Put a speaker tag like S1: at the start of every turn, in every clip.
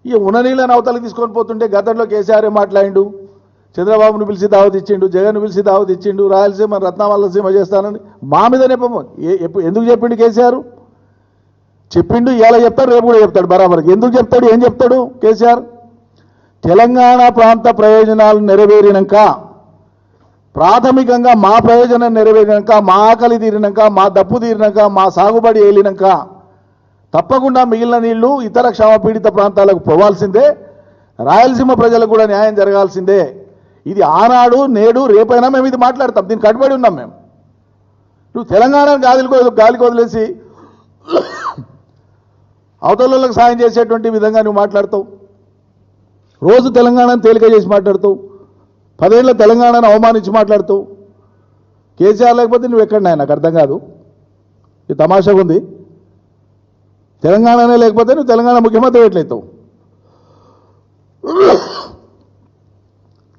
S1: ఈ ఉన్ననీళ్ళని అవతలకి తీసుకొని పోతుంటే గతంలో కేసీఆర్ మాట్లాడిండు, చంద్రబాబును పిలిచి దావత్ ఇచ్చిండు, జగన్ను పిలిచి దావత్ ఇచ్చిండు, రాయలసీమ రత్నావల్లసీమ చేస్తానని మా మీద నెపము. ఎందుకు చెప్పిండు కేసీఆర్? చెప్పిండు, ఇలా చెప్తాడు, రేపు కూడా చెప్తాడు బరాబర్. ఎందుకు చెప్తాడు, ఏం చెప్తాడు కేసీఆర్? తెలంగాణ ప్రాంత ప్రయోజనాలు నెరవేరినాక, ప్రాథమికంగా మా ప్రయోజనం నెరవేరినాక, మా ఆకలి తీరినాక, మా దప్పు తీరినాక, మా సాగుబడి ఏలినాక తప్పకుండా మిగిలిన నీళ్లు ఇతర క్షామపీడిత ప్రాంతాలకు పోవాల్సిందే, రాయలసీమ ప్రజలకు కూడా న్యాయం జరగాల్సిందే. ఇది ఆనాడు, నేడు, రేపైనా మేము ఇది మాట్లాడతాం, దీనికి కట్టుబడి ఉన్నాం మేము. నువ్వు తెలంగాణను గాలికి వదిలేసి అవతలకు సాయం చేసేటువంటి విధంగా నువ్వు మాట్లాడతావు. రోజు తెలంగాణను తేలిక చేసి మాట్లాడతావు, 10 ఏళ్ళ తెలంగాణను అవమానించి మాట్లాడతావు. కేసీఆర్ లేకపోతే నువ్వు ఎక్కడన్నా నాకు అర్థం కాదు. ఇది తమాషాగా ఉంది. తెలంగాణనే లేకపోతే నువ్వు తెలంగాణ ముఖ్యమంత్రి ఎట్లయితావు?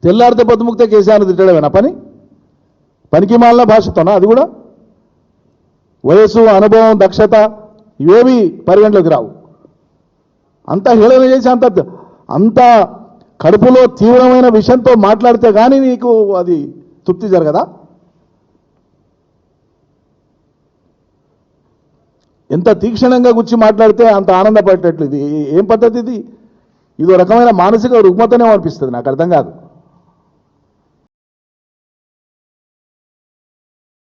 S1: తెల్లారితే పొద్దుముక్తే కేసీఆర్ను తిట్టడమేనా పనికి మాలిన భాషతోనా? అది కూడా వయస్సు, అనుభవం, దక్షత ఇవేవి పరిగణలోకి రావు. అంత హేళన చేసి అంత కడుపులో తీవ్రమైన విషయంతో మాట్లాడితే కానీ నీకు అది తృప్తి జరగదా? ఎంత తీక్షణంగా గుచ్చి మాట్లాడితే అంత ఆనందపడేటట్లు. ఇది ఏం పద్ధతి? ఇదో రకమైన మానసిక రుగ్మతనే అనిపిస్తుంది, నాకు అర్థం కాదు.